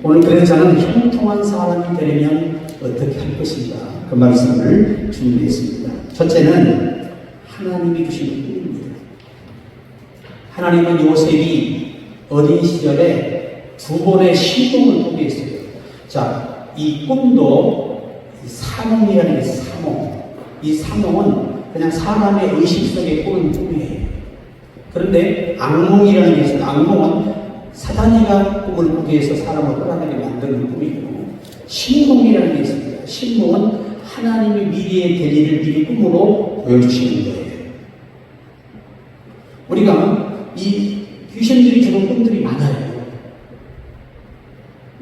오늘 그래서 저는 형통한 사람이 되려면 어떻게 할 것인가 그 말씀을 준비했습니다. 첫째는 하나님이 주신 꿈입니다. 하나님은 요셉이 어린 시절에 두 번의 신동을 꾸게 했어요. 자, 이 꿈도 사몽이라는 게 사몽. 이 사몽은 그냥 사람의 의식 속에 꾸는 꿈이에요. 그런데 악몽이라는 게 있어요. 악몽은 사단이가 꿈을 꾸게 해서 사람을 혼란하게 만드는 꿈이고, 신몽이라는 게 있습니다. 신몽은 하나님이 미래의 될 일을 미리 꿈으로 보여주시는 거예요. 우리가 이 귀신들이 주는 꿈들이 많아요.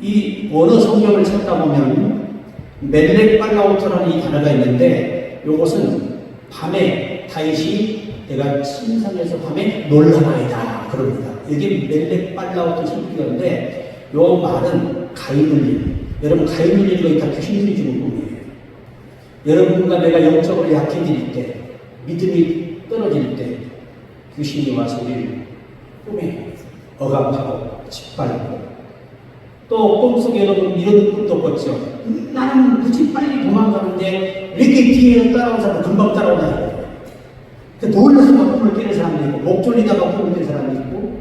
이 원어 성경을 찾다 보면 멜렉 발라우트라는 이 단어가 있는데, 이것은 밤에 다윗이 내가 침상에서 밤에 놀라나이다 그럽니다. 이게 멜렉 발라우트 성격인데, 요 말은 가인울림. 여러분 가인울림 거의 다 귀신들이 주는 꿈이에요. 여러분과 내가 영적으로 약해질 때, 믿음이 떨어질 때 귀신이 와서 우리를 꿈에 억압하고 짓밟고, 또 꿈속에 여러분 이런 꿈도 꿨죠. 나는 굳이 빨리 도망가는데 왜 이렇게 뒤에 따라온 사람은 금방 따라오나. 놀라서 막 꿈을 깨는 사람도 있고, 목 졸리다가 꿈을 깨는 사람도 있고,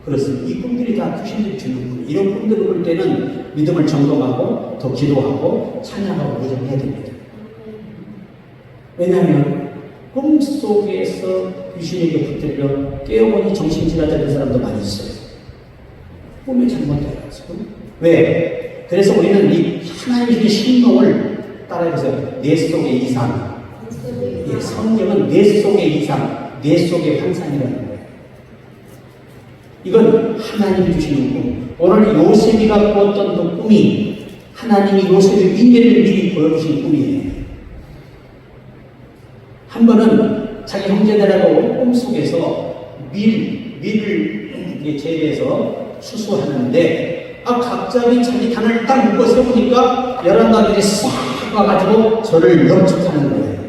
그렇습니다. 이 꿈들이 다 귀신들이 주는 꿈. 이런 꿈들을 꿀 때는 믿음을 점검하고 더 기도하고 찬양하고 무정해야 됩니다. 왜냐하면 꿈속에서 귀신에게 붙들려 깨어보니 정신질환자된 사람도 많이 있어요. 꿈에 잘못돼가지고. 왜? 그래서 우리는 이 하나님의 신동을 따라해보세요. 내 속의 이상. 예, 성경은 내 속의 이상, 내 속의 환상이라는 거예요. 이건 하나님이 주시는 꿈. 오늘 요셉이 갖고 왔던 그 꿈이 하나님이 요셉의 미래를 미리 보여주신 꿈이에요. 한 번은 자기 형제들하고 꿈속에서 밀을 재배해서 수수하는데, 갑자기 자기 단을 딱 묶어 세우니까 열한나들이 싹 와가지고 저를 영축하는 거예요.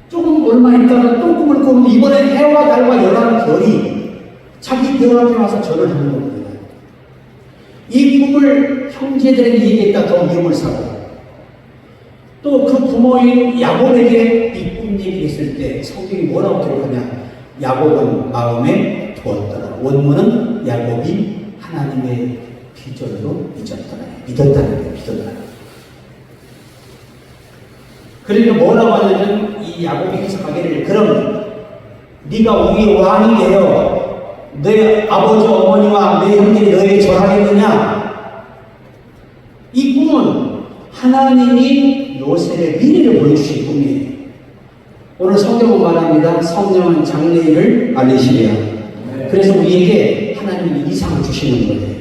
조금 얼마 있다가 또 꿈을 꾸는데, 이번엔 해와 달과 열한 별이 자기 별 앞에 와서 절을 하는 겁니다. 이 꿈을 형제들에게 얘기했다 더 위험을 사고, 또 그 부모인 야곱에게 이 꿈 얘기했을 때 성경이 뭐라고 기록하냐. 야곱은 마음에 두었더라. 원문은 야곱이 하나님의 비전으로 믿었다는 거예요. 그러니까 뭐라고 하냐면, 이 야곱이 해석하기를, 그럼 네가 우리의 왕이 되어 내 아버지 어머니와 내 형제들이 너에게 절하겠느냐. 이 꿈은 하나님이 요셉의 미래를 보여주신 꿈이에요. 오늘 성경은 말합니다. 성령은 장래일을 알리시리라. 그래서 우리에게 하나님이 이상을 주시는 거예요.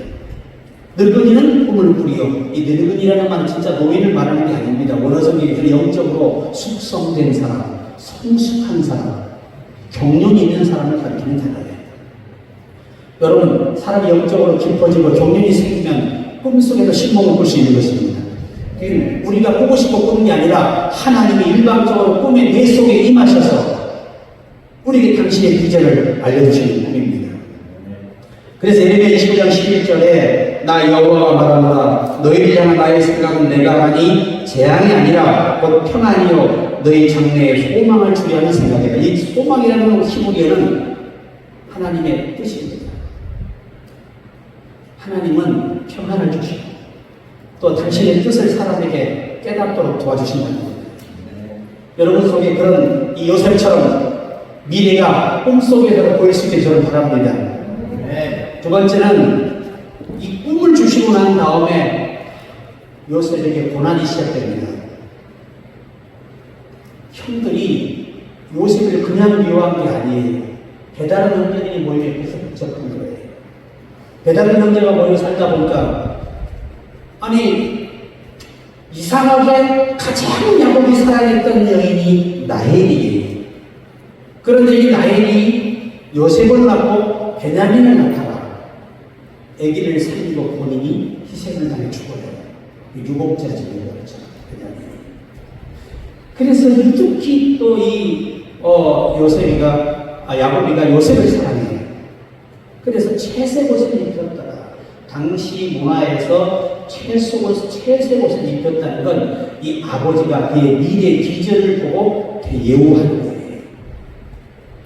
늙은이는 꿈을 꾸리요. 이 늙은이라는 말은 진짜 노인을 말하는 게 아닙니다. 원어성경에서 영적으로 숙성된 사람, 성숙한 사람, 경륜이 있는 사람을 가리키는 단어예요. 여러분, 사람이 영적으로 깊어지고 경륜이 생기면 꿈속에서 신몽을 꿀 수 있는 것입니다. 우리가 꾸고 싶어 꾸는 게 아니라 하나님이 일방적으로 꿈의 내 속에 임하셔서 우리에게 당신의 비전을 알려주시는 꿈입니다. 그래서 예레미야 25장 11절에 나 여호와가 말하노라 너희를 향한 나의 생각은 내가 하니 재앙이 아니라 곧 평안이요 너희 장래에 소망을 주려 하는 생각이다. 이 소망이라는 히브리어는 하나님의 뜻입니다. 하나님은 평안을 주시고 또 당신의 뜻을 사람에게 깨닫도록 도와주신다는 겁니다. 여러분 속에 그런 이 요셉처럼 미래가 꿈속에서 보일 수 있게 저는 바랍니다. 두 번째는 이 꿈을 주시고 난 다음에 요셉에게 고난이 시작됩니다. 형들이 요셉을 그냥 미워한 게 아니에요. 배다른 형제들이 모여 있어서 붙잡은 거예요. 배다른 형제가 모여 살다 보니까 아니 이상하게 가장 야곱이 사랑했던 여인이 나엘이에요. 그런데 이 나엘이 요셉을 낳고 베냐민을 낳다가 아기를 살리고 본인이 희생을 당해 죽어요. 유복자 집인 거죠. 베냐민이. 그래서 유독히 또 이 야곱이가 요셉을 사랑해요. 그래서 채색 옷을 입혔다가 당시 문화에서 최세 옷을 입혔다는 건 이 아버지가 그의 미래 비전을 보고 예우하는 거예요.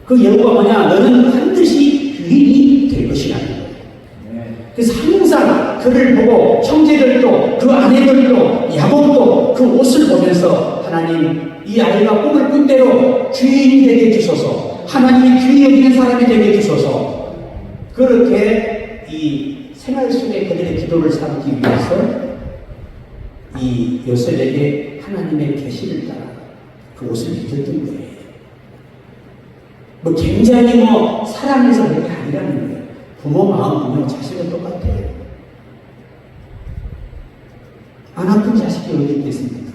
그 예우가 뭐냐? 너는 반드시 귀인이 될 것이라는 거예요. 그래서 항상 그를 보고 형제들도 그 아내들도 야곱도 그 옷을 보면서 하나님 이 아이가 꿈을 꾼 대로 귀인이 되게 해주소서, 하나님이 귀히 여기는 사람이 되게 해주소서. 그렇게 이 생활 속에 그들의 기도를 삼기 위해서 이 요셉에게 하나님의 계시를 따라 그 옷을 입혔던 거예요. 뭐 굉장히 사랑해서 그런 게 아니라는 거예요. 부모 마음 보면 자식은 똑같아요. 안 아픈 자식이 어디 있겠습니까?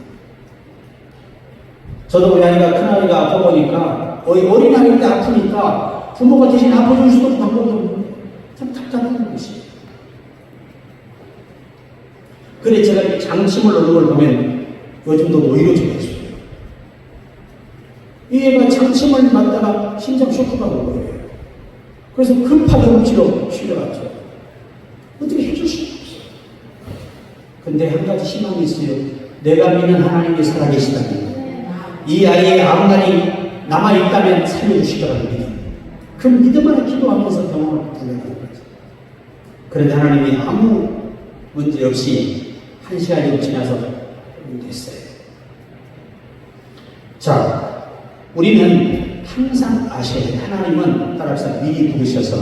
저도 우리 아이가 큰아이가 아파 보니까 어린아이 때 아프니까 부모가 대신 아파줄 수도 없고 방법이 없는데 참 답답한 것이에요. 그래 제가 장침을 놓는 걸 보면 요즘도 노이로제가 있어요. 이 애가 장침을 맞다가 심장 쇼크가 온 거예요. 그래서 급하게 훔치러 실려갔죠. 어떻게 해줄 수가 없어요. 근데 한 가지 희망이 있어요. 내가 믿는 하나님이 살아계시다니 이 아이의 앞날이 남아있다면 살려주시더라는 믿음. 그 믿음 안에 기도하면서 병원을 불러가는 거죠. 그런데 하나님이 아무 문제 없이 1시간이 지나서 됐어요. 자, 우리는 항상 아셔야 돼요. 하나님은 따라서 미리 부르셔서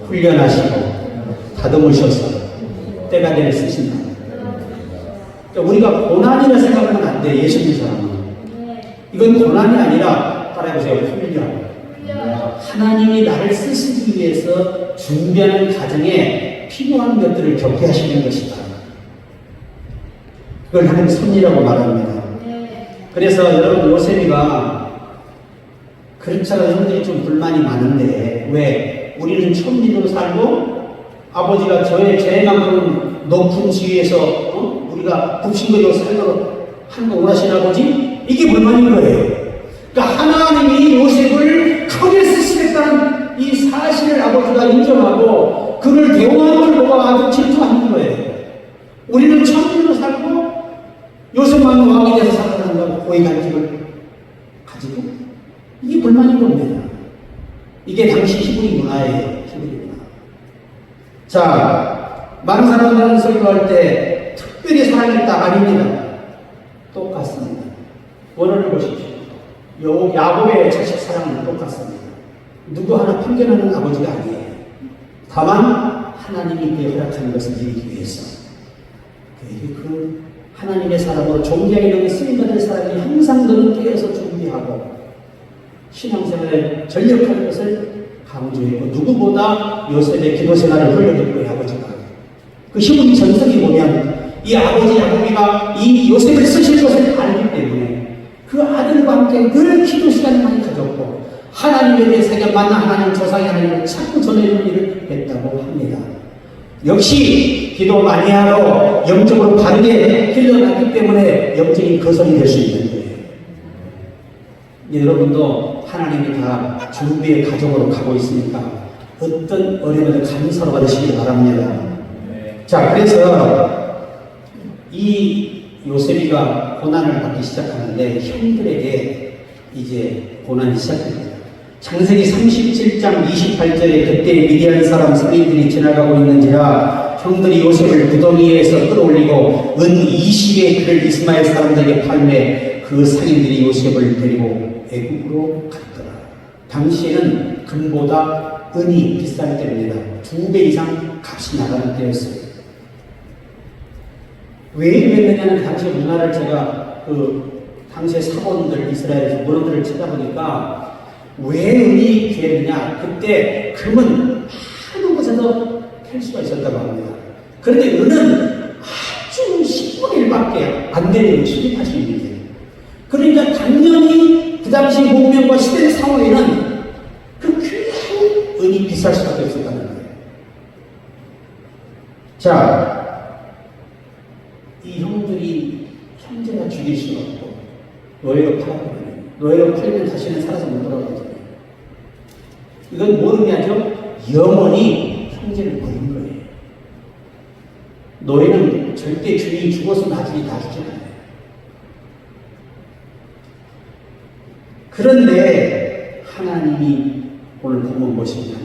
훈련하시고 다듬으셔서 때가 되면 쓰신다. 그러니까 우리가 고난이라 생각하면 안 돼. 예수 믿는 사람은. 이건 고난이 아니라 따라해보세요. 훈련. 하나님이 나를 쓰시기 위해서 준비하는 과정에 필요한 것들을 겪게 하시는 것이다. 그걸 하나님 섭리라고 말합니다. 그래서 여러분 요셉이가 그렇잖아 형들이 좀 불만이 많은데 왜 우리는 천민으로 살고 아버지가 저의 죄만큼 높은 지위에서 우리가 북신거리로 살도록 하는 거 원하시는 아버지? 이게 불만인 거예요. 그러니까 하나님이 요셉을 크게 쓰시겠다는 이 사실을 아버지가 인정하고 그를 대우하는 걸 보고 아주 질투하는 거예요. 우리는 천민으로 살고 요셉만 왕이 돼서 살아가는 거 고위 간직을 가지고 이게 불만인 겁니다. 이게 당시 히브리 문화예요. 히브리 문화. 자, 많은 사람들은 설교할 때 특별히 사랑했다 아닙니다. 똑같습니다. 원어를 보십시오. 야곱의 자식 사랑은 똑같습니다. 누구 하나 편견하는 아버지가 아니에요. 다만 하나님이 그에 허락하는 것을 이루기 위해서 그 하나님의 사람으로 존귀하게 여기 쓰임받을 사람이 항상 너는 깨어서 준비하고 신앙생활에 전력하는 것을 강조했고 누구보다 요셉의 기도 생활을 흘려줄 거예요. 아버지가 그 히브리 전성에 보면 이 아버지 야곱이가 이 요셉을 쓰실 것을 알기 때문에 그 아들과 함께 늘 기도 시간을 많이 가졌고 하나님에 대해서 만나 하나님 조상의 하나님을 자꾸 전해주는 일을 했다고 합니다. 역시 기도 많이 하고 영적으로 바르게 길러놨기 때문에 영적인 거성이 될 수 있는 거예요. 여러분도 하나님이 다 준비의 가정으로 가고 있으니까 어떤 어려움을 감사로 받으시기 바랍니다. 자, 그래서 이 요셉이가 고난을 받기 시작하는데 형들에게 이제 고난이 시작됩니다. 창세기 37장 28절에 그때 미디안 사람 성인들이 지나가고 있는지라 형들이 요셉을 무더기에서 끌어올리고 은 20의 그를 이스마엘 사람들에게 팔매 그 상인들이 요셉을 데리고 애국으로 갔더라. 당시에는 금보다 은이 비쌀 때입니다. 2배 이상 값이 나가는 때였어요. 왜 이랬느냐는 당시 문화를 제가 당시의 사본들 이스라엘에서 문헌들을 찾아보니까 왜 은이 귀했느냐? 그때 금은 많은 곳에서 캘 수가 있었다고 합니다. 그런데 은은 아주 10분의 1밖에 안 되는 수입할 수 있는 거예요. 그러니까 당연히 그 당시 문명과 시대 상황에는 그 귀한 은이 비쌀 수밖에 없었다는 거예요. 자, 이 형들이 형제가 죽일 수가 없고 노예로 팔아버려요. 노예로 팔면 다시는 살아서 못 돌아오거든요. 이건 뭐 의미하죠? 영원히 형제를 버린 거예요. 노예는 절대 주인이 죽어서 나중에 놔주지 않아요. 그런데 하나님이 오늘 보면 보시면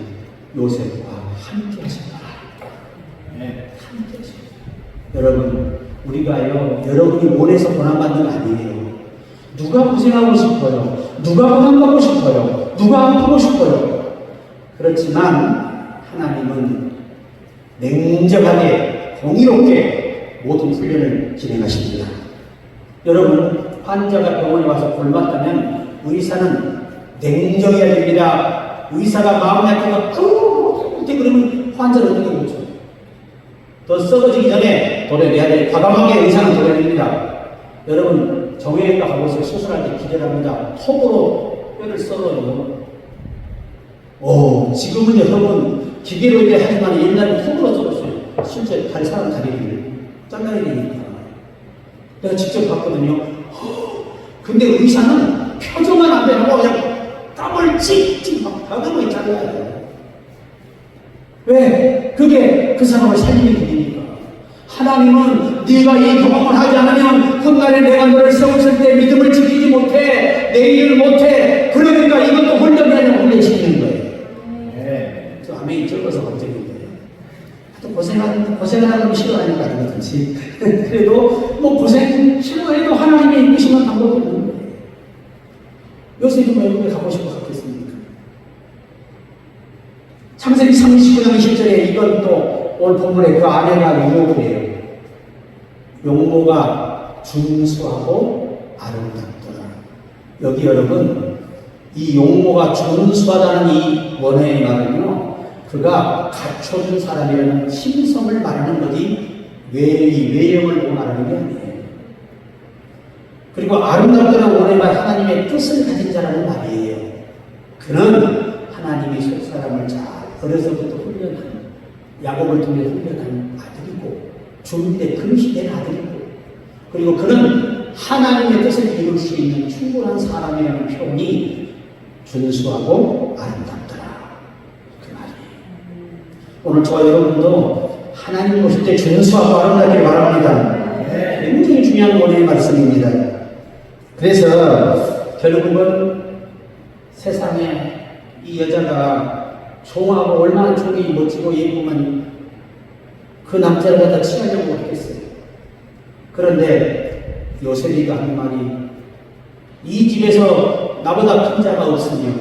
요셉과 함께 하셨다. 네, 함께 하셨다. 여러분, 우리가요, 여러분이 원해서 고난받는 거 아니에요. 누가 고생하고 싶어요? 누가 고난받고 싶어요? 누가 아프고 싶어요? 그렇지만 하나님은 냉정하게 공의롭게 모든 훈련을 진행하십니다. 여러분, 환자가 병원에 와서 골맞다면 의사는 냉정해야 됩니다. 의사가 마음이 아프고 그러면 환자를 어떻게 보죠? 더 썩어지기 전에 도려내야 돼. 과감하게 의사는 도려냅니다. 여러분, 정형외과 가보세요. 수술할 때 기절합니다. 톱으로 뼈를 썰어요. 지금은 여러분 기계로 이제 하지만 옛날에 톱으로 썰었어요. 실제 사람 다리를 잘라야 되니까. 내가 직접 봤거든요. 근데 의사는 표정만 안 변하고 그냥 땀을 찍찍 막 다듬어 잘라야 돼요. 왜? 그게 그 사람을 살리는 길이니까. 하나님은 네가 이 경험을 하지 않으면 훗날에 내가 너를 세웠을 때 믿음을 지키지 못해, 내 일을 못해. 그러니까 이것도 훈련이 아니라 훈련시키는 거예요. 네. 저 아멘이 적어서 걱정인데. 하여튼 고생하는 거 싫어하니까 아니거든지. 그래도 뭐 고생 싫어해도 하나님의 이끄시는 방법이 없는 거예요. 요셉은 외국에 가고 싶어 갔겠습니까? 창세기 39장 20절에 이건 또 오늘 본문에 그 아내가 용모이에요. 용모가 준수하고 아름답더라. 여기 여러분, 이 용모가 준수하다는 이 원어의 말은요, 그가 갖춰준 사람이라는 신성을 말하는 거지 외형을 말하는 게 아니에요. 그리고 아름답다는 원어의 말, 하나님의 뜻을 가진 자라는 말이에요. 그는 하나님이 속 사람을 잘 어려서부터 훈련한, 야곱을 통해 훈련한 아들이고 준비된 금시된 아들이고, 그리고 그는 하나님의 뜻을 이룰 수 있는 충분한 사람이라는 표현이 준수하고 아름답더라, 그 말이에요. 오늘 저와 여러분도 하나님 보실 때 준수하고 아름답게 말합니다. 굉장히 중요한 원의 말씀입니다. 그래서 결국은 세상에 이 여자가 종하고 얼마나 종이 멋지고 예쁘면 그 남자를 갖다 취하려고 했겠어요. 그런데 요셉이가 한 말이, 이 집에서 나보다 큰 자가 없으며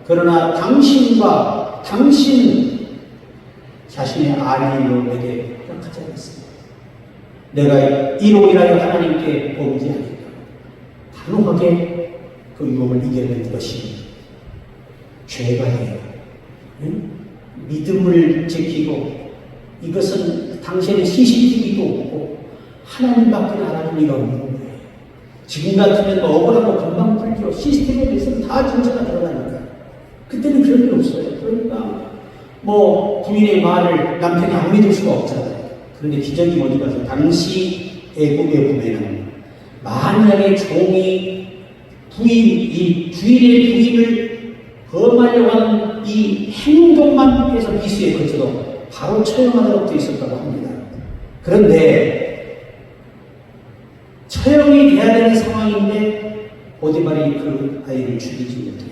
그러나 당신과 당신 자신의 아내로 내게 허락하지 않았습니다. 내가 이로 인하여 하나님께 범죄하니까 단호하게 그 유혹을 이겨낸 것이 죄가 돼요. 응? 믿음을 지키고, 이것은 당신의 CCTV도 없고 하나님밖에 알아줄 리가 없는 거예요. 지금 같으면 억울하고 금방 풀죠. 시스템에 대해서는 다 정체가 들어가니까. 그때는 그럴 게 없어요. 그러니까 뭐 부인의 말을 남편이 안 믿을 수가 없잖아요. 그런데 기적이 뭔지 봐서 당시 애굽의 부인은 만약에 종이 이 주인의 부인을 범하려고 하는 이 행동만 해서 미수에 그쳐도 바로 처형하도록 되어 있었다고 합니다. 그런데 처형이 돼야 되는 상황인데 보디발이 그 아이를 죽이지 못해요.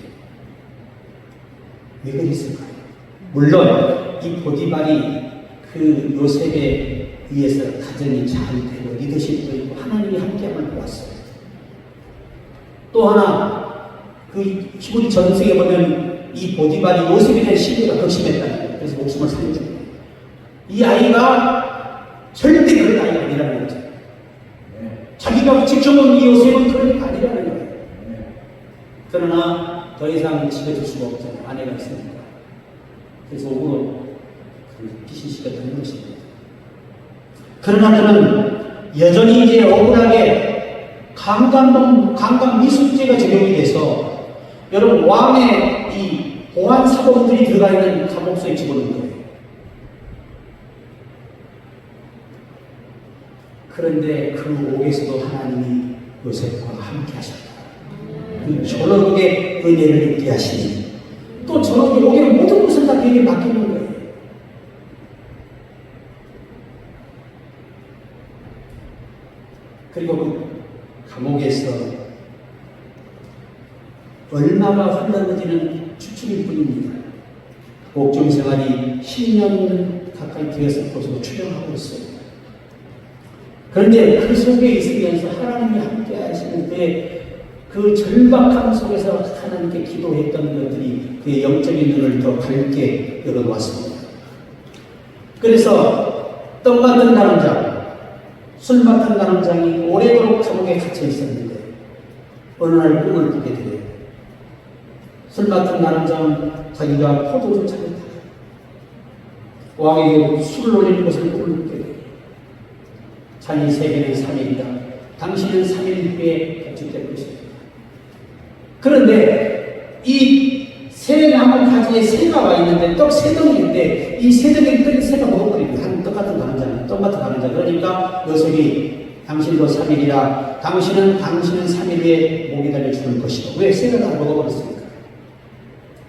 왜 그랬을까요? 물론 이 보디발이 그 요셉에 의해서 가정이 잘 되고 리더십도 있고 하나님이 함께함을 보았어요. 또 하나, 그 히브리 전승에 보면 이 보디발이 요셉에 대한 신뢰가 극심했다는 거예요. 그래서 목숨을 살려준 거예요. 이 아이가 절대 그런 아이가 아니라는 거죠. 자기가 지켜본 이 요셉은 그런 아이가 아니라는 거예요. 그러나 더 이상 지켜줄 수가 없잖아요. 아내가 있으니까. 그래서 오고 피신시켰다는 것입니다. 그러나 그는 여전히 이제 억울하게 강간 미수죄가 적용이 돼서, 여러분, 왕의 이 보안 사범들이 들어가 있는 감옥소에 집어넣은 거예요. 그런데 그 옥에서도 하나님이 요셉과 함께 하셨다. 그 전원의 은혜를 입게 하시니 또 전원의 옥의 모든 것을 다 그에게 맡기는 거예요. 얼마가 흘러지는 추측일 뿐입니다. 옥중 생활이 10년 가까이 되어서 벌써 출연하고 있어요. 그런데 그 속에 있으면서 하나님이 함께 하시는 그 절박함 속에서 하나님께 기도했던 것들이 그의 영적인 눈을 더 밝게 열어놓았습니다. 그래서 떡 같은 나름장, 술 같은 나름장이 오래도록 감옥에 갇혀 있었는데 어느 날 꿈을 꾸게 돼요. 술 같은 나름장 자기가 포도주 차렸다. 왕에게 술을 올리는 것을 꿈을 꾸게 돼요. 잔이 세계는 3일이다. 당신은 3일 후에 배출될 것이다. 그런데 이 새 나무 가지에 새가 와 있는데 떡 세 덩이인데 이 세 덩이를 떡 새가 먹어버립니다. 한 떡 같은 가는자, 떡 같은 가는자. 그러니까 요셉이 당신도 3일이라 당신은 3일 후에 목이 달려 죽을 것이고 왜 새가 다 먹어버렸습니까?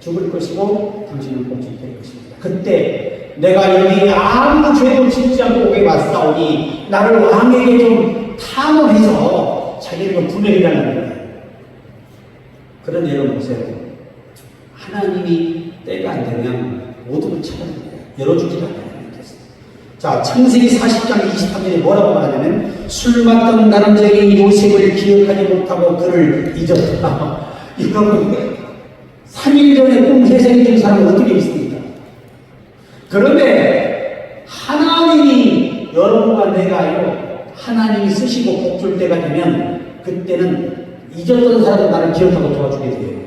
죽을 것이고 당신은 복직될 것입니다. 그때 내가 여기 아무 죄도 짓지 않고 오게 왔사오니 나를 왕에게 좀 탐험해서 자기를 좀 분해해달라는 거예요. 그런데 여러분 보세요. 하나님이 때가 안 되면 모두를 찾아냅니다. 열어주지도 않아요. 자, 창세기 40장 23절에 뭐라고 말하냐면 술 맞던 나름쟁이 요셉을 기억하지 못하고 그를 잊었다. 이건 3일 전에 꿈 회생이 된 사람은 어떻게 있습니까? 그런데 하나님이 여러분과 내가요, 하나님이 쓰시고 복 줄 때가 되면 그때는 잊었던 사람은 나를 기억하고 도와주게 돼요.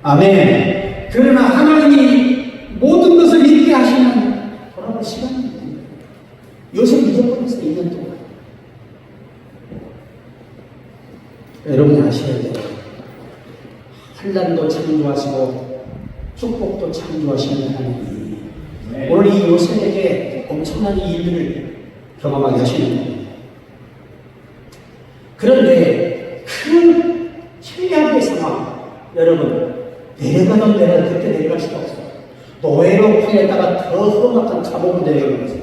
아멘. 그러나 하나님이 모든 것을 잊게 하시는 돌아올 시간입니다. 요셉 잊어버렸어요. 2년 동안. 여러분이 아셔야 돼요. 환난도 창조하시고 축복도 창조하시는 하나님이 오늘 이 요셉에게 엄청난 일들을 경험하게 하시는 거예요. 그런데 그 최악의 상황, 여러분 내려가던 데는 그때 내려갈 수가 없어요. 노예로 팔렸다가 더 험악한 감옥으로 내려가는 거죠.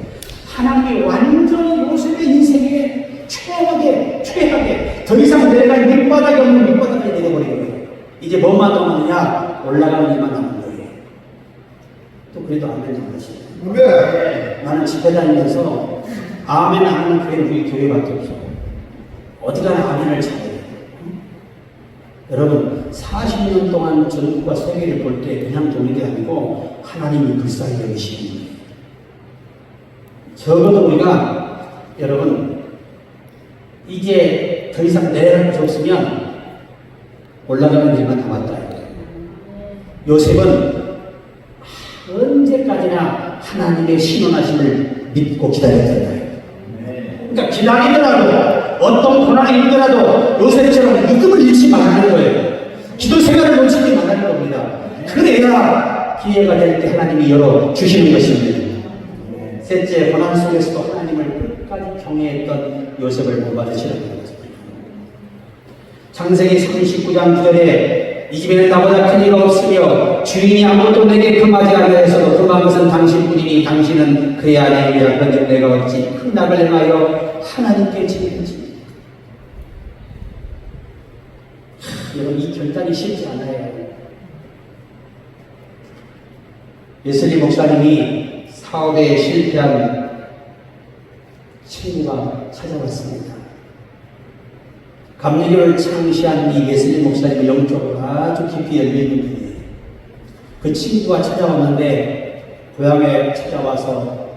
하나님이 완전히 요셉의 인생에 최악의 더 이상 내려갈 밑바닥이 없는 밑바닥에 내려버리는 거예요. 이제 뭐만 남았느냐? 올라가는 일만 남은 거예요. 또 그래도 아멘 안 하시죠. 나는 집회 다니면서 아멘 안 하는 교회는 우리 교회밖에 없어. 어디 가나 아멘을 잘해요. 여러분 40년 동안 전국과 세계를 볼 때 그냥 도는 게 아니고 하나님이 불쌍히 여기시는 거예요. 적어도 우리가 여러분 이제 더 이상 내려갈 것이 없으면 올라가는 일만 남았다. 요셉은 언제까지나 하나님의 신원하심을 믿고 기다렸던 거예요. 그러니까 기다리더라도 어떤 고난이 있더라도 요셉처럼 믿음을 잃지 말라는 거예요. 기도 생활을 놓치지 말라는 겁니다. 그래야 기회가 될 때 하나님이 열어주시는 것입니다. 셋째, 고난 속에서도 하나님을 끝까지 경외했던 요셉을 본받으시는 겁니다. 창세기 39장 9절에 이 집에는 나보다 큰 이가 없으며 주인이 아무것도 내게 금하지 않으려 해서도 금한 것은 당신뿐이니 당신은 그의 아내이라. 그런데 내가 어찌 큰 낙을 행하여 하나님께 지는지. 여러분 이 결단이 쉽지 않아요. 웨슬리 목사님이 사업에 실패한 친구가 찾아왔습니다. 감리교를 창시한 이 웨슬리 목사님의 영적으로 아주 깊이 열려있는 분이에요. 그 친구가 찾아왔는데 고향에 찾아와서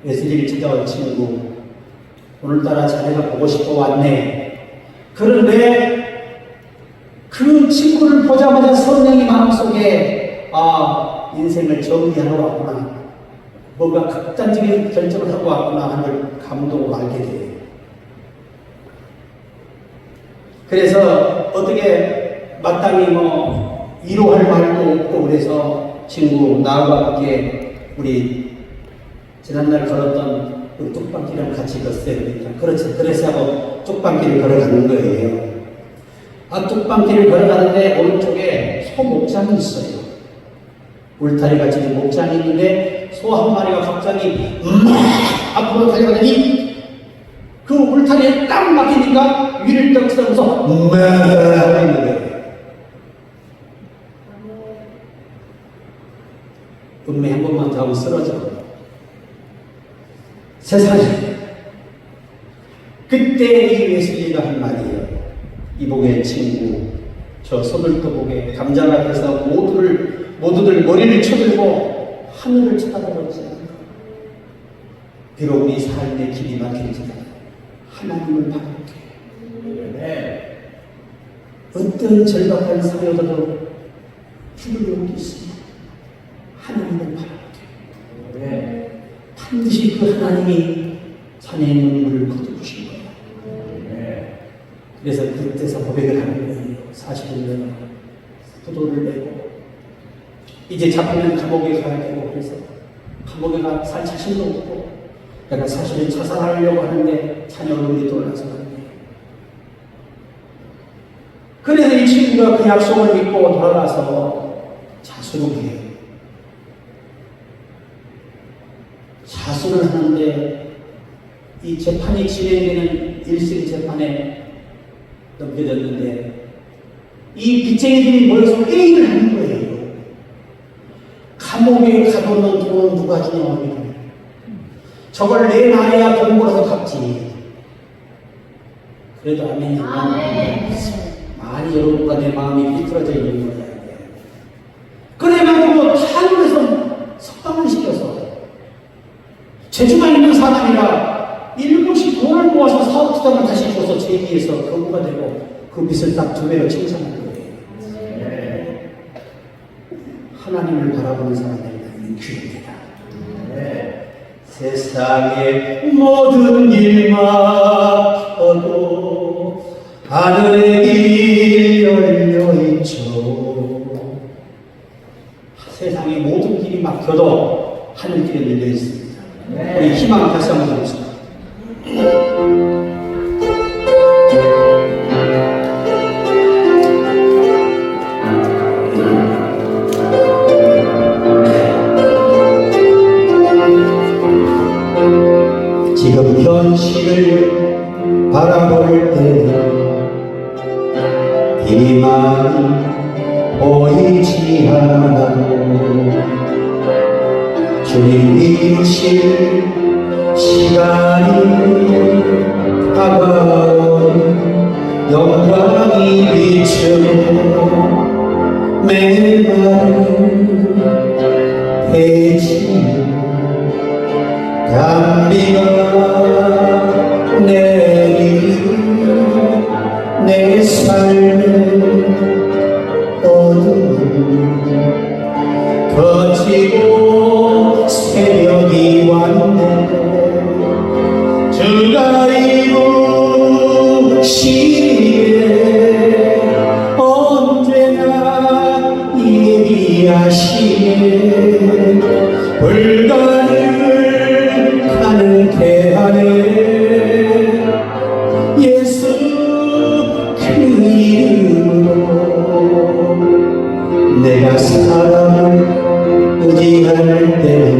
웨슬리를 찾아온 친구, 오늘따라 자네가 보고 싶어 왔네. 그런데 그 친구를 보자마자 성령이 마음속에 인생을 정리하러 왔구나, 뭔가 극단적인 결정을 하고 왔구나 하는 감동을 알게 돼요. 그래서 어떻게 마땅히 위로할 말도 없고 그래서 친구 나와 함께 우리 지난날 걸었던 우리 뚝방길을 같이 걷어야 되니까 그래서 하고 뚝방길을 걸어가는 거예요. 뚝방길을 걸어가는데 오른쪽에 소 목장이 있어요. 울타리 같이 목장이 있는데 소 한 마리가 갑자기 앞으로 달려가더니 그 울타리에 딱 막히니까 위를 떡 쓰면서 하고 있는 거예요. 음메 한 번만 더 하면 쓰러져. 세상에. 그때 이 웨슬리가 한 말이에요. 이복의 친구, 저 소들도복에 감장 앞에서 모두들 머리를 쳐들고 하늘을 쳐다보지 않는다. 비록 우리 삶의 길이 막힐지라도 하나님을 바라볼게. 어떤 절박한 사여도 죽을 용기 있습니다. 하나님을 바라볼게. 반드시 그 하나님이 자네의 눈물을 거두신 거예요. 그래서 그때서 고백을 하는 거예요. 40년 부도를 내고 이제 잡히면 감옥에 가야 되고, 그래서 감옥에 살 자신도 없고 내가 사실은 자살하려고 하는데 자녀 얼굴이 떠올라서 그런데, 그래서 이 친구가 그 약속을 믿고 돌아가서 자수를 해요. 자수를 하는데 이 재판이 진행되는 1심 재판에 넘겨졌는데 이 빚쟁이들이 모여서 회의를 하는 거예요. 감옥에 가둬놓은 돈은 누가 주냐. 저걸 내놔야 돈 벌어서 갚지. 그래도 아멘이 많이 여러분과 내 마음이 비틀어져 있는 거야. 그래가지고 탄원해서 석방을 시켜서 재주가 있는 사람이라 일곱씩 돈을 모아서 사업 투자를 다시 줘서 제기해서 거부가 되고 그 빚을 딱 2배로 청산하는 거예요. 하나님을 바라보는 사람들은 귀합니다. 세상의 모든 일 막혀도 하늘의 길 열려있죠. 세상의 모든 길이 막혀도 하늘길이 열려있습니다. 우리 희망 다시 한번 해봅시다. 지금 현실을 바라볼 때는 희망이 보이지 않아도 주님 이루실 시간이 다가온 영광이 비추는 메마른 대지 단비가 내리는 내 삶의 어둠 거치고 새벽이 왔네. 주가 이루시기에 언제나 예비하시네. 불가능을 가능케 하네. 예수 그 이름으로 내가 사람을 의지할 때는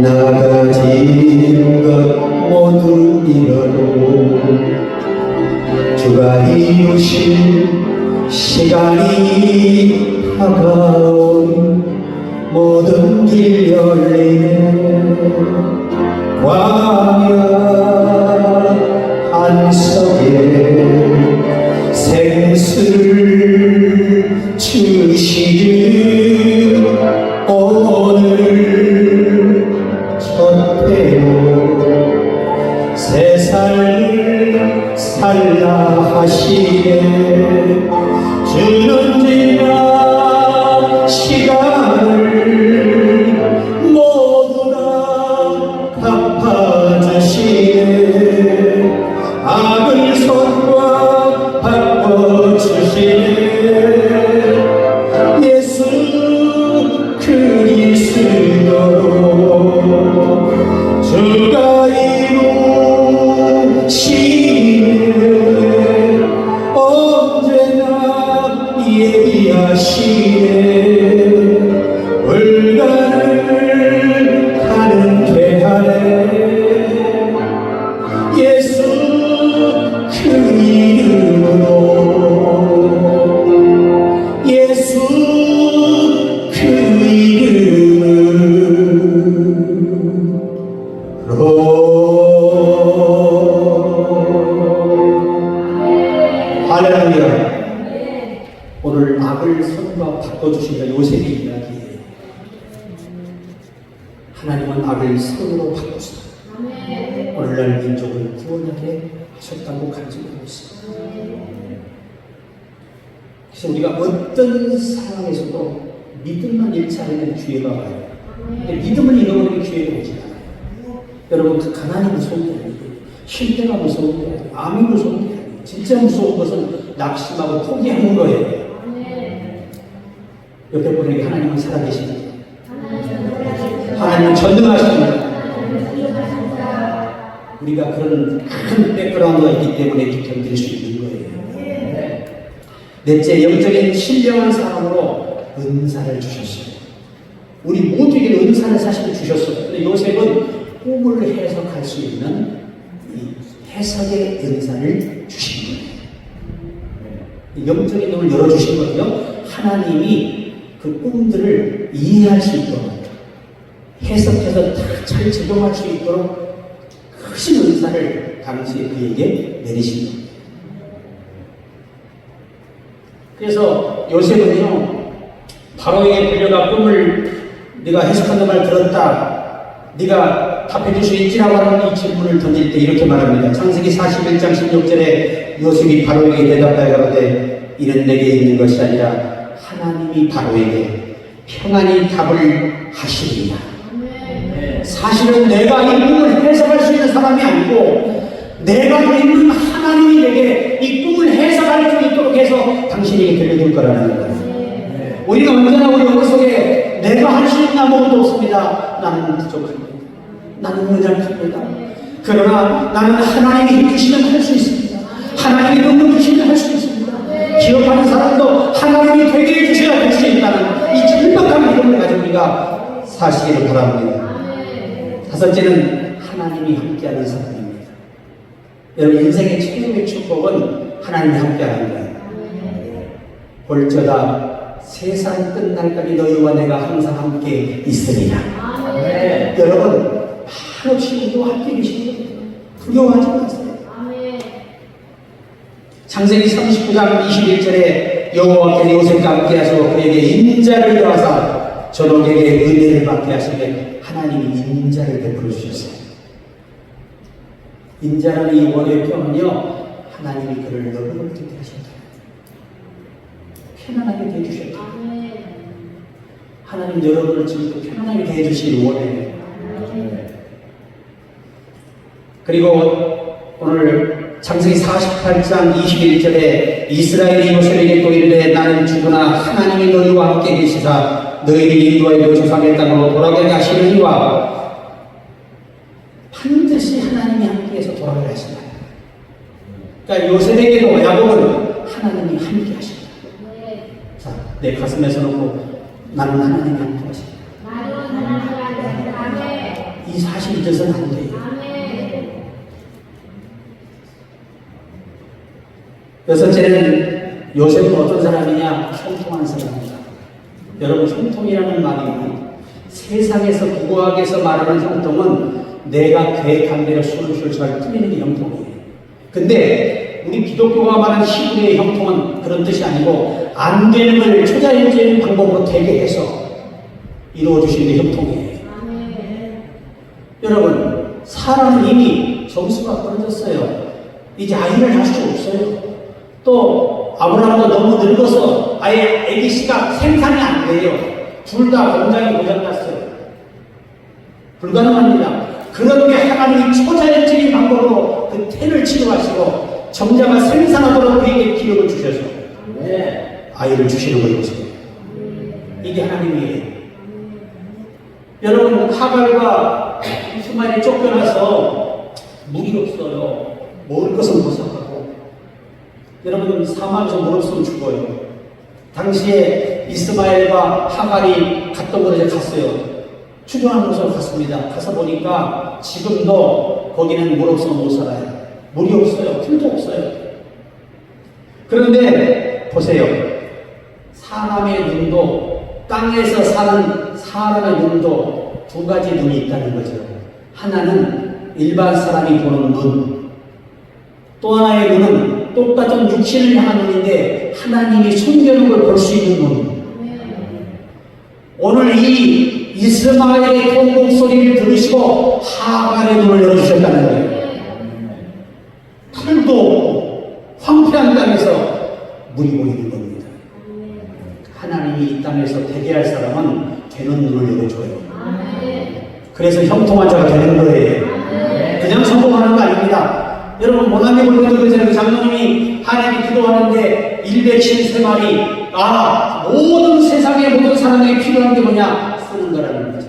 나가진 것 모두 잃어도 주가 이루신 시간이 다가온 모든 길 열리네. 광야 한석에 생수를 주시는 오늘 첫 회로 새 삶을 살라 하시네. 주는 지나 시간을 모두 다 갚아주시네. 악을 선과 바꿔주시네. 예수 그리스도로 주가 이루시네. 언제나 예비하시네. 불가를 가능케 하네. 예수 그 이름으로 예수 그 이름 들어주신 요셉의 이야기예요. 하나님은 악을 선으로 바꾸사 오늘날 민족을 구원하게 하셨다고 간증하고 있습니다. 그래서 우리가 어떤 상황에서도 믿음만 잃지 않으면 기회가 와요. 근데 믿음을 잃어버리면 기회가 오지 않아요. 여러분, 그 가난이 무서운 게 아니고 실패가 무서운 게 아니고 암이 무서운 게 아니고 진짜 무서운 것은 낙심하고 포기하는 거예요. 옆에 분에게 하나님은 살아계십니다. 하나님은 전능하십니다. 우리가 그런 큰 백그라운드가 있기 때문에 견딜 수 있는 거예요. 넷째, 영적인 신령한 사람으로 은사를 주셨어요. 우리 모두에게 은사를 사실 주셨어요. 근데 요셉은 꿈을 해석할 수 있는 이 해석의 은사를 주신 거예요. 영적인 눈을 열어주신 거예요. 하나님이 그 꿈들을 이해할 수 있도록 해석해서 잘 적용할 수 있도록 크신 은사를 당시에 그에게 내리신 겁니다. 그래서 요셉은요, 바로에게 불려가 꿈을 네가 해석하는 말 들었다, 네가 답해줄 수 있지라고 하는 이 질문을 던질 때 이렇게 말합니다. 창세기 41장 16절에 요셉이 바로에게 대답하여 가로되 이는 내게 있는 것이 아니라 하나님이 바로에게 평안히 답을 하시리라. 사실은 내가 이 꿈을 해석할 수 있는 사람이 아니고 내가 믿는 하나님이 내게 이 꿈을 해석할 수 있도록 해서 당신에게 들려줄 거라는 거예요. 우리가 언제나 우리 머릿속에 내가 할 수 있는 아무것도 없습니다. 나는 부족합니다. 나는 연약합니다. 그러나 나는 하나님이 힘주시면 할 수 있습니다. 하나님이 능력 주시면 할 수 있습니다. 기업하는 사람도 하나님이 되게 해주셔야 될 수 있다는 이 절박한 믿음을 가지고 우리가 사시기를 바랍니다. 다섯째는 하나님이 함께하는 사람입니다. 여러분, 인생의 최고의 축복은 하나님이 함께하는 거예요. 볼저다 세상 끝날까지 너희와 내가 항상 함께 있으리라. 여러분, 한없이 우리와 함께 계시는 거예요. 두려워하지 마세요. 창세기 39장 21절에 여호와께서 요셉과 함께 하시고 그에게 인자를 더하사 저녁에게 은혜를 받게 하시되 하나님이 인자를 베풀어 주셨어요. 인자라는 이 원의 표현은요, 하나님이 그를 너그럽게 대하셨다. 편안하게 대해주셨다. 하나님 여러분을 지금도 편안하게 대해주시길 원해요. 그리고 오늘 창세기 48장 21절에 이스라엘이 요셉에게 또 이르되 나는 죽으나 하나님이 너희와 함께 계시사 너희를 인도하여 조상의 땅으로 돌아가게 하시느니와 반드시 하나님이 함께해서 돌아가게 하신다. 그러니까 요셉에게도 야곱은 하나님이 함께 하신다. 자, 내 가슴에서 놓고 나는 하나님이 함께 하신다. 이 사실 잊어서는 안 돼요. 여섯째는 요셉은 어떤 사람이냐? 형통한 사람입니다. 여러분, 형통이라는 말이 세상에서 국어학에서 말하는 형통은 내가 계획한 대로 술술 잘 풀리는 게 형통이에요. 근데 우리 기독교가 말하는 히브리의 형통은 그런 뜻이 아니고 안 되는 걸 초자연적인 방법으로 되게 해서 이루어주시는 게 형통이에요. 여러분, 사람은 이미 점수가 떨어졌어요. 이제 아이를 할 수 없어요. 또 아브라함도 너무 늙어서 아예 아기씨가 생산이 안 돼요. 둘 다 공장이 고장났어요. 불가능합니다. 그런데 하나님이 초자연적인 방법으로 그 태를 치료하시고 정자가 생산하도록 그에게 기력을 주셔서 아이를 주시는 것이죠. 이게 하나님이에요. 여러분, 하갈과 이스마엘이 쫓겨나서 물이 없어요. 먹을 것은 무섭고 여러분, 사막에서 물 없으면 죽어요. 당시에 이스마엘과 하갈이 갔던 곳에 갔어요. 추정한 곳으로 갔습니다. 가서 보니까 지금도 거기는 물 없으면 못 살아요. 물이 없어요. 풀도 없어요. 그런데 보세요. 사람의 눈도, 땅에서 사는 사람의 눈도 두 가지 눈이 있다는 거죠. 하나는 일반 사람이 보는 눈, 또 하나의 눈은 똑같은 육신을 향한 눈인데 하나님이 숨겨놓은 걸 볼 수 있는 눈. 오늘 이 이스마엘의 통곡 소리를 들으시고 하갈의 눈을 열어주셨다는 거예요. 풀도 없고 황폐한 땅에서 물이 보이는 겁니다. 하나님이 이 땅에서 되게 할 사람은 되는 눈을 열어줘요. 그래서 형통한 자가 되는 거예요. 그냥 성공하는 거 아닙니다. 여러분 모나미 볼때도 그렇잖아요. 장로님이 하나님이 기도하는데 153마리 모든 세상의 모든 사람에게 필요한 게 뭐냐? 쓰는 거라는 거죠.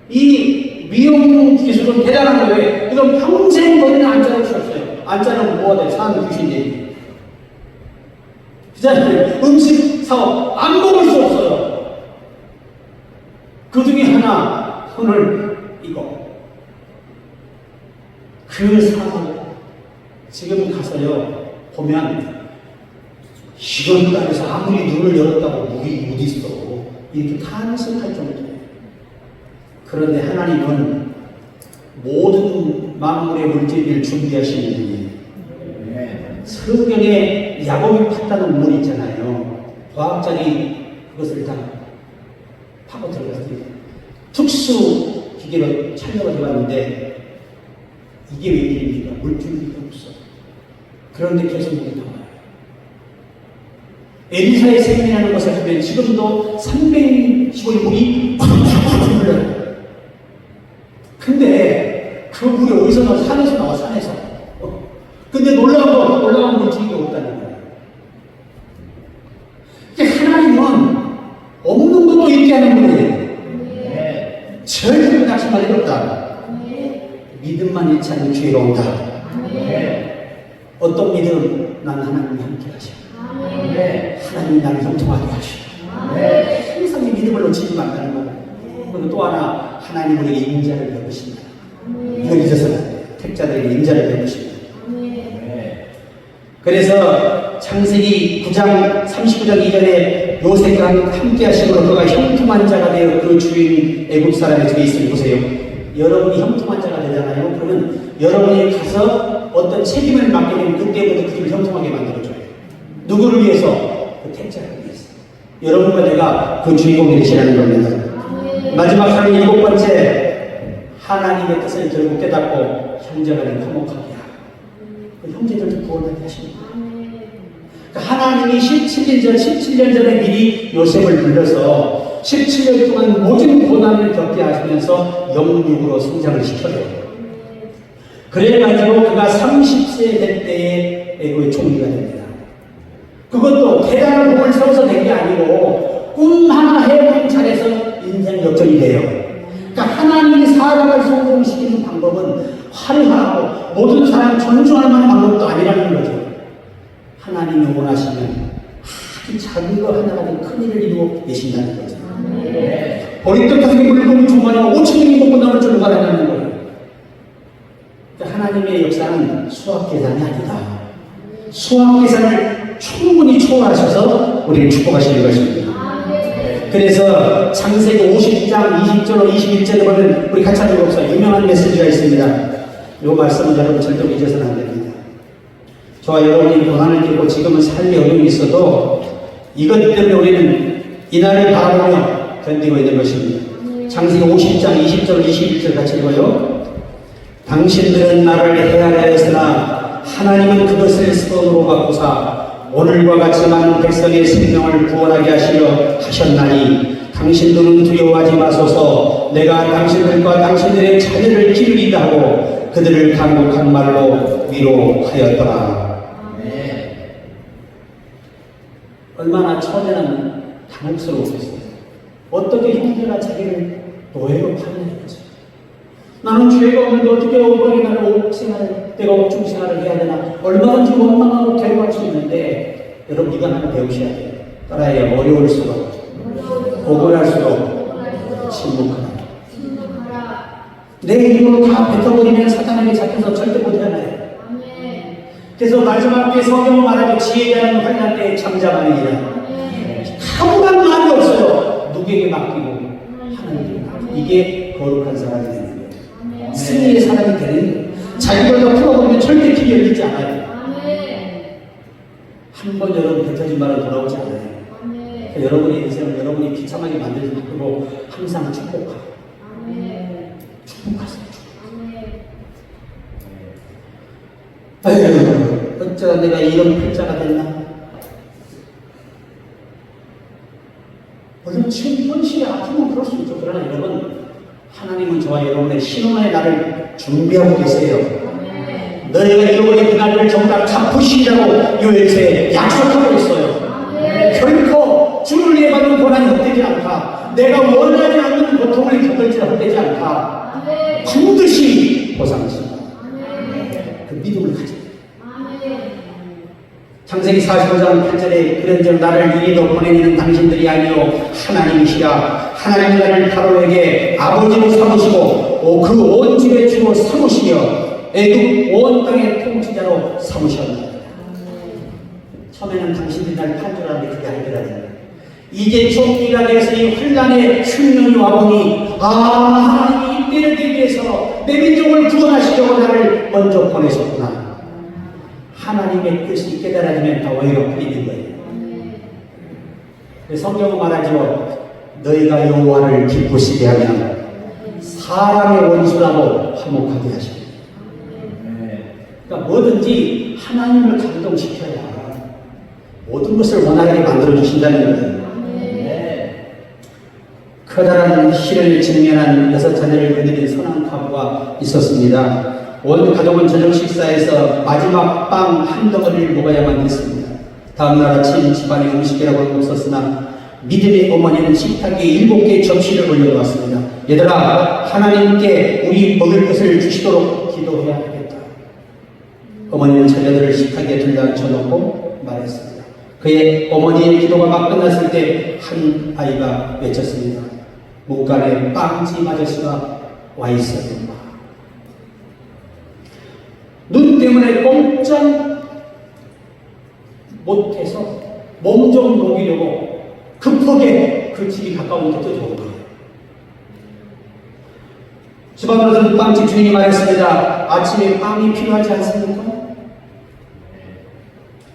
이 미용 기술은 대단한 거예요. 이건 평생 머리는 안 자를 수 없어요. 안 자르면 뭐가 돼요? 사는 귀신이. 그잖아요. 음식 사업 안 먹을 수 없어요. 그 중에 하나 오늘 이거 그 사업 지금 가서요 보면 이런 땅에서 아무리 눈을 열었다고 물이 어디 있어 이렇게 탄식할 정도예요. 그런데 하나님은 모든 만물의 물질을 준비하시는 분이에요. 성경에 야곱이 팠다는 물 있잖아요. 과학자들이 그것을 다 파고 들어갔어요. 특수 기계로 촬영을 해봤는데 이게 웬일입니까? 물줄기가 없어. 그런데 계속 물이 나와요. 에리사의 생명이라는 것을 하면 지금도 315의 물이 흘러요. 근데 그 물이 어디서 나와? 산에서 나와, 산에서. 근데 놀라운 건 올라온 물줄기가 없다는 거예요. 하나님은 없는 것도 있게 하는 분이에요. 절대 낙심할 일 없다. 믿음만 잃지 않는 기회가 온다. 어떤 믿음? 난 하나님이 함께 하셔. 하나님이 나를 형통하게 하셔. 항상 이 믿음을 놓치지 말라는 거예요. 그리고 또 하나, 하나님은 우리에게 인자를 베푸신다. 이걸 잊어서는 안 돼요. 택자들에게 인자를 베푸신다. 그래서 창세기 9장 39장 이전에 요셉과 함께 하심으로 그가 형통한 자가 되어 그 주인 애굽 사람의 집에 있으니 보세요. 여러분이 형통한 자가 되잖아요. 그러면 여러분이 가서 어떤 책임을 맡게 되면 그때부터 그 집을 형통하게 만들어줘요. 누구를 위해서? 그 택자를 위해서. 여러분과 내가 그 주인공이 되시라는 겁니다. 마지막 하루 7번째, 하나님의 뜻을 결국 깨닫고 형제간에 화목하게 하고 그 형제들도 구원하게 하십니다. 하나님이 17년 전에 미리 요셉을 불러서 17년 동안 모든 고난을 겪게 하시면서 영육으로 성장을 시켜요. 그래가지고 그가 30세 될 때에 애굽의 총리가 됩니다. 그것도 대단한 꿈을 세워서 된 게 아니고 꿈 하나 해보면 잘해서 인생 역전이 돼요. 그러니까 하나님이 사람을 성공시키는 방법은 화려하고 모든 사람 존중할 만한 방법도 아니라는 거죠. 하나님이 원하시면 아주 작은 거 하나라도 큰 일을 이루어 계신다는 거죠. 버리떡 같은 게 물건이 주머니가 5천명이 먹고 나올 줄 누가 알았냐는 거예요. 그러니까 하나님의 역사는 수학 계산이 아니다. 수학 계산을 충분히 초월하셔서 우리를 축복하시는 것입니다. 그래서 창세기 50장 20절 21절에 보면 우리 같이 읽어봅시다. 유명한 메시지가 있습니다. 이 말씀은 여러분 절대로 잊어서는 안 됩니다. 저와 여러분이 고난을 겪고 지금은 삶의 어려움이 있어도 이것 때문에 우리는 이날을 바라보며 견디고 있는 것입니다. 창세기 50장 20절 21절 같이 읽어요. 당신들은 나를 헤아려였으나 하나님은 그것을 선으로 바꾸사 오늘과 같이 많은 백성의 생명을 구원하게 하시려 하셨나니 당신들은 두려워하지 마소서. 내가 당신들과 당신들의 자녀를 기르리다 하고 그들을 강력한 말로 위로하였더라. 얼마나 처음에는 당혹스러웠어요. 어떻게 형제가 자기를 노예로 파는 거지? 나는 죄가 없는데 어떻게 억울하게 나를 옥생활을, 내가 옥중생활을 해야 되나? 얼마든지 원망하고 괴로워할 수 있는데 여러분 이거 하나 배우셔야 돼요. 따라해야 어려울수록 억울할수록 침묵하라. 내 힘으로 다 뱉어버리면 사탄에게 잡혀서 절대 못하나요? 그래서 마지막에 성경은 말하죠. 지혜자는 환난 때에 잠잠하느니라. 아무런 말이 없어요. 누구에게 맡기고 하나님께 맡기고. 이게 거룩한 사람이 되는 거예요. 승리의 사람이 되는 거예요. 자기를 더 풀어보면 절대 길이 열리지 않아요. 한 번 여러분 뱉어진 말은 돌아오지 않아요. 여러분의 인생을 여러분이 비참하게 만들고 항상 축복하고 축복하세요. 아유, 어쩌다 내가 이런 팔자가 됐나? 물론 지금 현실이 아프면 그럴 수 있죠. 그러나 여러분, 하나님은 저와 여러분의 신혼의 날을 준비하고 계세요. 너희가 잃어버린 그 날을 정말 갚으시리라고 요엘서에 약속하고 있어요. 결코 주를 위해 받는 고난이 헛되지 않다. 내가 원하지 않는 고통을 겪을지라 헛되지 않다. 반드시 보상하신다. 그 믿음을 가지고. 창세기 45장 8절에 그런즉 나를 이리로 보내는 당신들이 아니요 하나님이시라. 하나님 나를 바로에게 아버지로 삼으시고 그 온 집의 주로 삼으시며 애굽 온 땅의 통치자로 삼으셨다. 처음에는 당신들이 날 팔 줄 알았는데 그게 아니더라고요. 이제 종기가 돼서 이 환란의 흉년이 와보니 하나님이 이때를 대비해서 내 민족을 구원하시려고 나를 먼저 보내셨구나. 하나님의 뜻이 깨달아지면 다 오해가 풀리는 거예요. 성경은 말하죠. 너희가 여호와를 기쁘시게 하면 사람의 원수라도 화목하게 하십니다. 그러니까 뭐든지 하나님을 감동시켜야 모든 것을 원하게 만들어주신다는 거예요. 커다란 시를 직면한 6자녀를 거느린 선한 과부가 있었습니다. 온 가족은 저녁 식사에서 마지막 빵 한 덩어리를 먹어야만 했습니다. 다음날 아침 집안에 음식이라고는 없었으나 믿음의 어머니는 식탁에 7개의 접시를 올려놓았습니다. 얘들아, 하나님께 우리 먹을 것을 주시도록 기도해야 하겠다. 어머니는 자녀들을 식탁에 들려앉혀놓고 말했습니다. 그의 어머니의 기도가 막 끝났을 때 한 아이가 외쳤습니다. 문간에 빵집 아저씨가 와 있었다. 눈 때문에 꼼짝 못해서 몸 좀 녹이려고 급하게 그 집이 가까운 데 뛰어온 거예요. 집안으로 든 빵집 주인이 말했습니다. 아침에 빵이 필요하지 않습니까?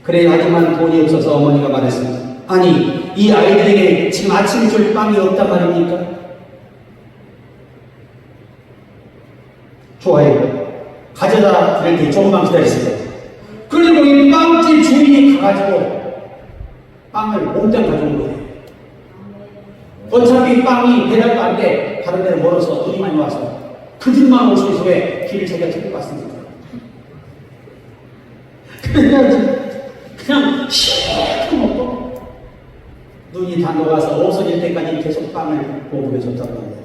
그래, 하지만 돈이 없어서 어머니가 말했습니다. 아니, 이 아이들에게 지금 아침에 줄 빵이 없단 말입니까? 좋아요. 가져다 드릴 때 조금만 기다리세요. 그리고 이 빵집 주인이 가가지고 빵을 몽땅 가져온 거예요. 어차피 빵이 배달도 안 돼. 다른 데로 멀어서 눈이 많이 와서 그 집만 올 수 있어. 왜? 길을 자기가 들고 왔으니까. 그냥 시원하게 먹고 눈이 다 녹아서 없어질 때까지 계속 빵을 보급해줬다고 합니다.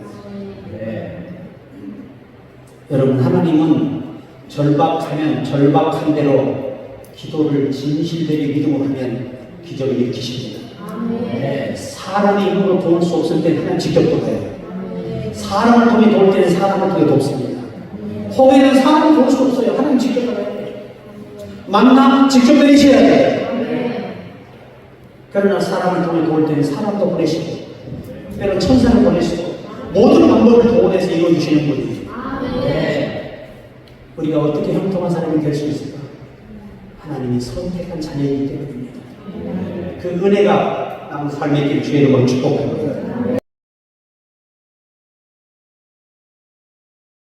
여러분, 하나님은 절박하면 절박한 대로 기도를 진실되게 믿음으로 하면 기적을 일으키십니다. 사람의 힘으로 도울 수 없을 때는 하나님 직접 도와요. 사람을 통해 도울 때는 사람을 통해 돕습니다. 호에는 사람을 도울 수 없어요. 하나님 직접 도와야 돼요. 만나 직접 내리셔야 돼요. 그러나 사람을 통해 도울 때는 사람도 보내시고 때로는 천사를 보내시고 모든 방법을 동원해서 이루어주시는 분이에요. 우리가 어떻게 형통한 사람이 될 수 있을까? 하나님이 선택한 자녀이기 때문입니다. 그 은혜가 남 삶의 길 주의 이름으로 축복합니다.